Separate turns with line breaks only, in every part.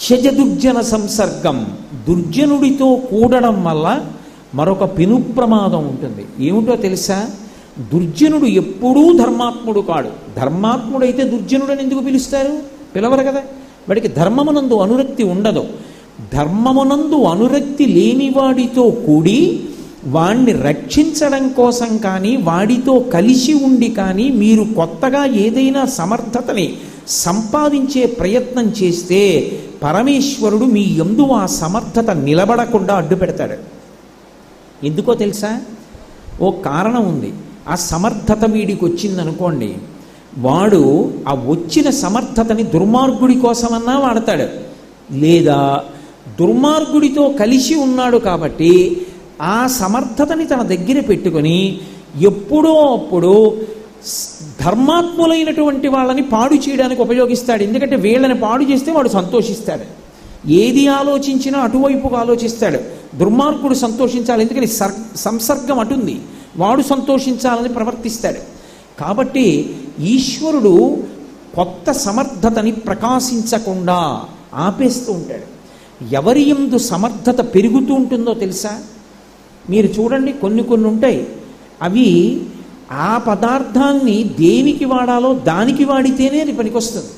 శజదుర్జన సంసర్గం, దుర్జనుడితో కూడడం వల్ల మరొక పెను ప్రమాదం ఉంటుంది. ఏమిటో తెలుసా? దుర్జనుడు ఎప్పుడూ ధర్మాత్ముడు కాడు. ధర్మాత్ముడైతే దుర్జనుడని ఎందుకు పిలుస్తారు? పిలవరు కదా. వాడికి ధర్మమునందు అనురక్తి ఉండదు. ధర్మమునందు అనురక్తి లేనివాడితో కూడి వాణ్ణి రక్షించడం కోసం కానీ వాడితో కలిసి ఉండి కానీ మీరు కొత్తగా ఏదైనా సమర్థతని సంపాదించే ప్రయత్నం చేస్తే పరమేశ్వరుడు మీ యందు ఆ సమర్థత నిలబడకుండా అడ్డు పెడతాడు. ఎందుకో తెలుసా? ఓ కారణం ఉంది. ఆ సమర్థత వీడికి వచ్చిందనుకోండి, వాడు ఆ వచ్చిన సమర్థతని దుర్మార్గుడి కోసమన్నా వాడతాడు, లేదా దుర్మార్గుడితో కలిసి ఉన్నాడు కాబట్టి ఆ సమర్థతని తన దగ్గర పెట్టుకొని ఎప్పుడో అప్పుడు ధర్మాత్ములైనటువంటి వాళ్ళని పాడు చేయడానికి ఉపయోగిస్తాడు. ఎందుకంటే వీళ్ళని పాడు చేస్తే వాడు సంతోషిస్తాడు. ఏది ఆలోచించినా అటువైపుగా ఆలోచిస్తాడు. దుర్మార్గుడు సంతోషించాలి, ఎందుకని సంసర్గం అటుంది, వాడు సంతోషించాలని ప్రవర్తిస్తాడు. కాబట్టి ఈశ్వరుడు కొత్త సమర్థతని ప్రకాశించకుండా ఆపేస్తూ ఉంటాడు. ఎవరి యందు సమర్థత పెరుగుతూ ఉంటుందో తెలుసా? మీరు చూడండి, కొన్ని కొన్ని ఉంటాయి, అవి ఆ పదార్థాన్ని దేనికి వాడాలో దానికి వాడితేనే అది పనికొస్తుంది.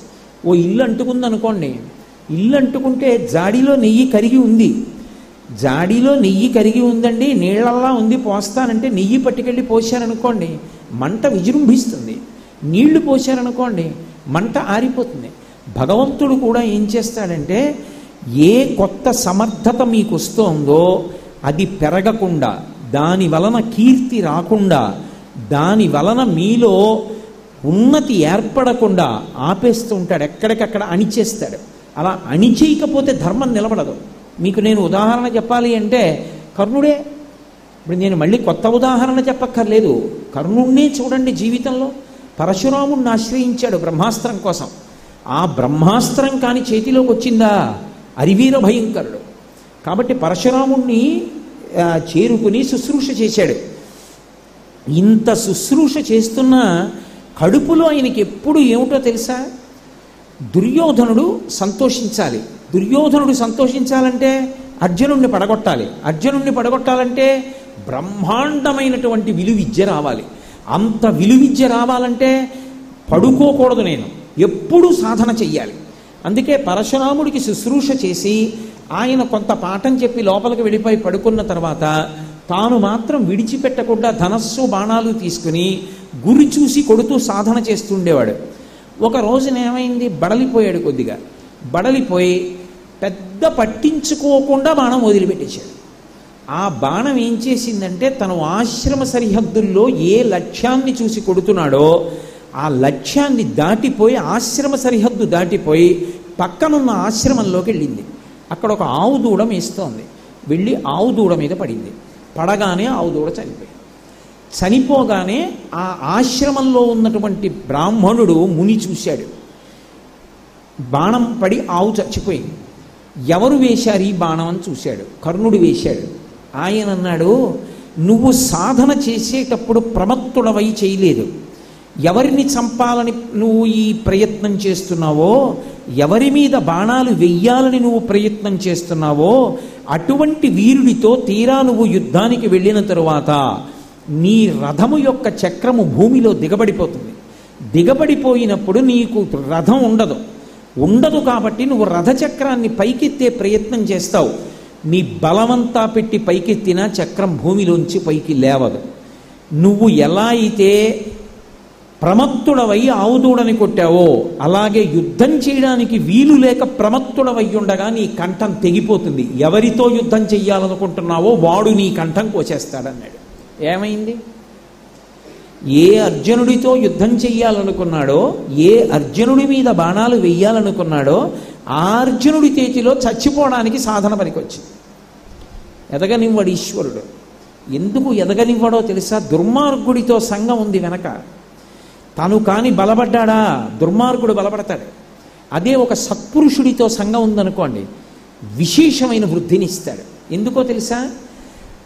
ఓ ఇల్లు అంటుకుందనుకోండి, ఇల్లు అంటుకుంటే జాడీలో నెయ్యి కరిగి ఉంది, జాడీలో నెయ్యి కరిగి ఉందండి, నీళ్ళల్లా ఉంది, పోస్తానంటే నెయ్యి పట్టుకెళ్ళి పోసారనుకోండి మంట విజృంభిస్తుంది. నీళ్లు పోసారనుకోండి మంట ఆరిపోతుంది. భగవంతుడు కూడా ఏం చేస్తాడంటే, ఏ కొత్త సమర్థత మీకు వస్తోందో అది పెరగకుండా, దాని వలన కీర్తి రాకుండా, దాని వలన మీలో ఉన్నతి ఏర్పడకుండా ఆపేస్తూ ఉంటాడు. ఎక్కడికక్కడ అణిచేస్తాడు. అలా అణిచేయకపోతే ధర్మం నిలబడదు. మీకు నేను ఉదాహరణ చెప్పాలి అంటే కర్ణుడే. ఇప్పుడు నేను మళ్ళీ కొత్త ఉదాహరణ చెప్పక్కర్లేదు. కర్ణుడినే చూడండి. జీవితంలో పరశురాముడిని ఆశ్రయించాడు బ్రహ్మాస్త్రం కోసం. ఆ బ్రహ్మాస్త్రం కాని చేతిలోకి వచ్చిందా? అరివీర భయంకరుడు. కాబట్టి పరశురాముణ్ణి చేరుకుని శుశ్రూష చేశాడు. ఇంత శుశ్రూష చేస్తున్న కడుపులో ఆయనకి ఎప్పుడు ఏమిటో తెలుసా? దుర్యోధనుడు సంతోషించాలి. దుర్యోధనుడు సంతోషించాలంటే అర్జునుడిని పడగొట్టాలి. అర్జునుడిని పడగొట్టాలంటే బ్రహ్మాండమైనటువంటి విలువిద్య రావాలి. అంత విలువిద్య రావాలంటే పడుకోకూడదు, నేను ఎప్పుడూ సాధన చెయ్యాలి. అందుకే పరశురాముడికి శుశ్రూష చేసి ఆయన కొంత పాఠం చెప్పి లోపలికి వెళ్ళిపోయి పడుకున్న తర్వాత తాను మాత్రం విడిచిపెట్టకుండా ధనస్సు బాణాలు తీసుకుని గురి చూసి కొడుతూ సాధన చేస్తుండేవాడు. ఒక రోజున ఏమైంది? బడలిపోయాడు. కొద్దిగా బడలిపోయి పెద్ద పట్టించుకోకుండా బాణం వదిలిపెట్టేశాడు. ఆ బాణం ఏం చేసిందంటే, తను ఆశ్రమ సరిహద్దుల్లో ఏ లక్ష్యాన్ని చూసి కొడుతున్నాడో ఆ లక్ష్యాన్ని దాటిపోయి, ఆశ్రమ సరిహద్దు దాటిపోయి పక్కనున్న ఆశ్రమంలోకి వెళ్ళింది. అక్కడ ఒక ఆవు దూడ మేస్తోంది. వెళ్ళి ఆవు దూడ మీద పడింది. పడగానే ఆవు దూడ చనిపోయింది. చనిపోగానే ఆ ఆశ్రమంలో ఉన్నటువంటి బ్రాహ్మణుడు ముని చూశాడు. బాణం పడి ఆవు చచ్చిపోయింది. ఎవరు వేశారు ఈ బాణం అని చూశాడు. కర్ణుడు వేశాడు. ఆయన అన్నాడు, నువ్వు సాధన చేసేటప్పుడు ప్రమత్తుడవై చేయలేదు. ఎవరిని చంపాలని నువ్వు ఈ ప్రయత్నం చేస్తున్నావో, ఎవరి మీద బాణాలు వెయ్యాలని నువ్వు ప్రయత్నం చేస్తున్నావో, అటువంటి వీరుడితో తీరా నువ్వు యుద్ధానికి వెళ్ళిన తరువాత నీ రథము యొక్క చక్రము భూమిలో దిగబడిపోతుంది. దిగబడిపోయినప్పుడు నీకు రథం ఉండదు కాబట్టి నువ్వు రథచక్రాన్ని పైకెత్తే ప్రయత్నం చేస్తావు. నీ బలమంతా పెట్టి పైకెత్తినా చక్రం భూమిలోంచి పైకి లేవదు. నువ్వు ఎలా అయితే ప్రమత్తుడవై ఆవుదూడని కొట్టావో, అలాగే యుద్ధం చేయడానికి వీలు లేక ప్రమత్తుడవై ఉండగా నీ కంఠం తెగిపోతుంది. ఎవరితో యుద్ధం చెయ్యాలనుకుంటున్నావో వాడు నీ కంఠం కోసేస్తాడన్నాడు. ఏమైంది? ఏ అర్జునుడితో యుద్ధం చెయ్యాలనుకున్నాడో, ఏ అర్జునుడి మీద బాణాలు వెయ్యాలనుకున్నాడో ఆ అర్జునుడి చేతిలో చచ్చిపోవడానికి సాధన పనికొచ్చింది. ఎదగనివ్వడు ఈశ్వరుడు. ఎందుకు ఎదగనివ్వడో తెలుసా? దుర్మార్గుడితో సంఘం ఉంది వెనక. తను కాని బలపడ్డా దుర్మార్గుడు బలపడతాడు. అదే ఒక సత్పురుషుడితో సంఘం ఉందనుకోండి, విశేషమైన వృద్ధినిస్తాడు. ఎందుకో తెలుసా?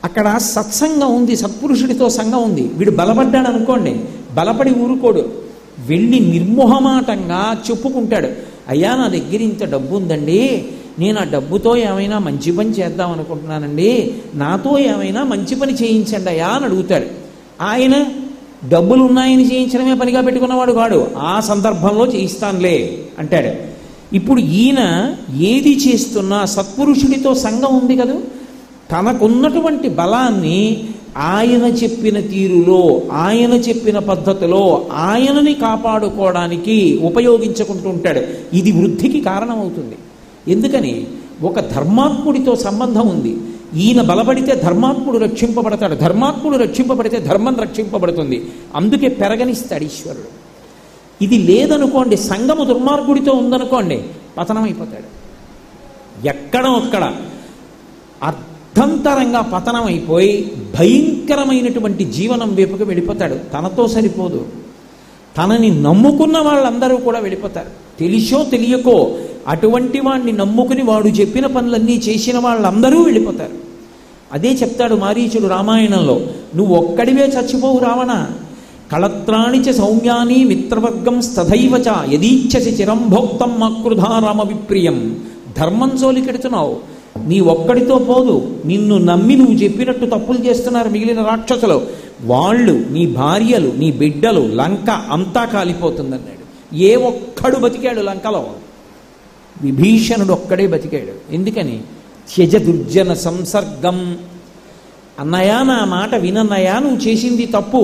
అక్కడ సత్సంగం ఉంది, సత్పురుషుడితో సంఘం ఉంది. వీడు బలపడ్డాడు అనుకోండి, బలపడి ఊరుకోడు. వెళ్ళి నిర్మోహమాటంగా చెప్పుకుంటాడు, అయ్యా నా దగ్గర ఇంత డబ్బు ఉందండి, నేను ఆ డబ్బుతో ఏమైనా మంచి పని చేద్దాం అనుకుంటున్నానండి, నాతో ఏమైనా మంచి పని చేయించండి అయ్యా అని అడుగుతాడు. ఆయన డబ్బులు ఉన్నాయని చేయించడమే పనిగా పెట్టుకున్నవాడు కాడు, ఆ సందర్భంలో చేయిస్తానులే అంటాడు. ఇప్పుడు ఈయన ఏది చేస్తున్నా సత్పురుషుడితో సంఘం ఉంది కదా, తనకున్నటువంటి బలాన్ని ఆయన చెప్పిన తీరులో, ఆయన చెప్పిన పద్ధతిలో ఆయనని కాపాడుకోవడానికి ఉపయోగించుకుంటూ ఉంటాడు. ఇది వృద్ధికి కారణమవుతుంది. ఎందుకని? ఒక ధర్మాత్ముడితో సంబంధం ఉంది. ఈయన బలపడితే ధర్మాత్ముడు రక్షింపబడతాడు, ధర్మాత్ముడు రక్షింపబడితే ధర్మం రక్షింపబడుతుంది. అందుకే పెరగనిస్తాడు ఈశ్వరుడు. ఇది లేదనుకోండి, సంఘము దుర్మార్గుడితో ఉందనుకోండి, పతనమైపోతాడు. ఎక్కడో అక్కడ అర్థంతరంగా పతనమైపోయి భయంకరమైనటువంటి జీవనం వైపుకి వెళ్ళిపోతాడు. తనతో సరిపోదు, తనని నమ్ముకున్న వాళ్ళందరూ కూడా వెళ్ళిపోతారు. తెలిసో తెలియకో అటువంటి వాడిని నమ్ముకుని వాడు చెప్పిన పనులన్నీ చేసిన వాళ్ళందరూ వెళ్ళిపోతారు. అదే చెప్తాడు మారీచుడు రామాయణంలో, నువ్వు ఒక్కడివే చచ్చిపోవు రావణ, కళత్రాణిచ సౌమ్యాని మిత్రవర్గం స్తథైవచ యదీచ్ఛసి చిరం భోక్తం మక్రుధా రామ విప్రియం. ధర్మం జోలికెడుతున్నావు, నీ ఒక్కడితో పోదు, నిన్ను నమ్మి నువ్వు చెప్పినట్టు తప్పులు చేస్తున్నారు మిగిలిన రాక్షసులు, వాళ్ళు, నీ భార్యలు, నీ బిడ్డలు, లంక అంతా కాలిపోతుందన్నాడు. ఏ ఒక్కడు బతికాడు లంకలో? విభీషణుడు ఒక్కడే బతికాడు. ఎందుకని? త్యజ దుర్జన సంసర్గం. అన్నయ్య నా మాట వినన్నయ్య, నువ్వు చేసింది తప్పు,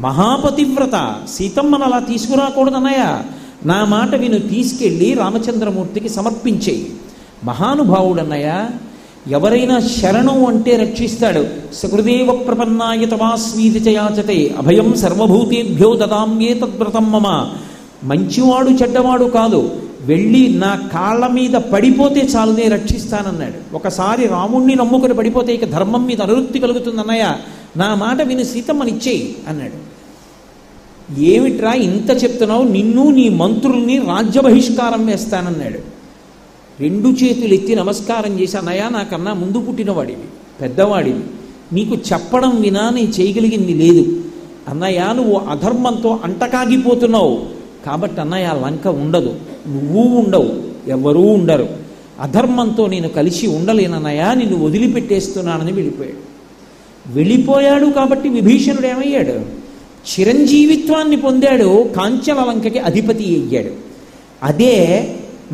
మహాపతివ్రత సీతమ్మను అలా తీసుకురాకూడదన్నయ్య, నా మాట విను, తీసుకెళ్ళి రామచంద్రమూర్తికి సమర్పించేయి. మహానుభావుడన్నయ్య, ఎవరైనా శరణం అంటే రక్షిస్తాడు. సకృదేవ ప్రపన్నాయ తవాస్మీతి చయాచతే అభయం సర్వభూతేభ్యో దదామ్యే తద్వ్రతం మమ. మంచివాడు చెడ్డవాడు కాదు, వెళ్ళి నా కాళ్ళ మీద పడిపోతే చాలు నేను రక్షిస్తానన్నాడు. ఒకసారి రాముణ్ణి నమ్ముకుని పడిపోతే ఇక ధర్మం మీద అనురక్తి కలుగుతుంది అన్నయ్య, నా మాట విని సీతమ్మనిచ్చేయి అన్నాడు. ఏమిట్రా ఇంత చెప్తున్నావు, నిన్ను నీ మంత్రుల్ని రాజ్య బహిష్కారం వేస్తానన్నాడు. రెండు చేతులు ఎత్తి నమస్కారం చేసి, అన్నయ్య నాకన్నా ముందు పుట్టినవాడివి, పెద్దవాడివి, నీకు చెప్పడం వినా నేను చేయగలిగింది లేదు అన్నయ్య, నువ్వు అధర్మంతో అంటకాగిపోతున్నావు కాబట్టి అన్నయ్య లంక ఉండదు, నువ్వు ఉండవు, ఎవరూ ఉండరు, అధర్మంతో నేను కలిసి ఉండలేనన్నయ్య, నిన్ను వదిలిపెట్టేస్తున్నానని వెళ్ళిపోయాడు. వెళ్ళిపోయాడు కాబట్టి విభీషణుడు ఏమయ్యాడు? చిరంజీవిత్వాన్ని పొందాడు, కాంచన లంకకి అధిపతి అయ్యాడు. అదే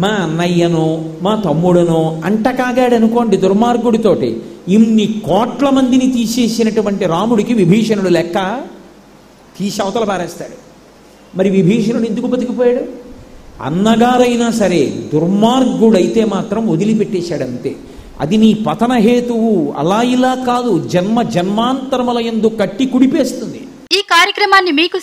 మా అన్నయ్యనో మా తమ్ముడనో అంటకాగాడు అనుకోండి దుర్మార్గుడితోటి, ఇన్ని కోట్ల మందిని తీసేసినటువంటి రాముడికి విభీషణుడు లెక్క, తీసి అవతల పారేస్తాడు. మరి విభీషణుడు ఎందుకు బతికిపోయాడు? అన్నగారైనా సరే దుర్మార్గుడైతే మాత్రం వదిలిపెట్టేశాడు అంతే. అది నీ పతన హేతువు, అలా ఇలా కాదు, జన్మ జన్మాంతరముల యందు కట్టి కుడిపేస్తుంది.
ఈ కార్యక్రమాన్ని మీకు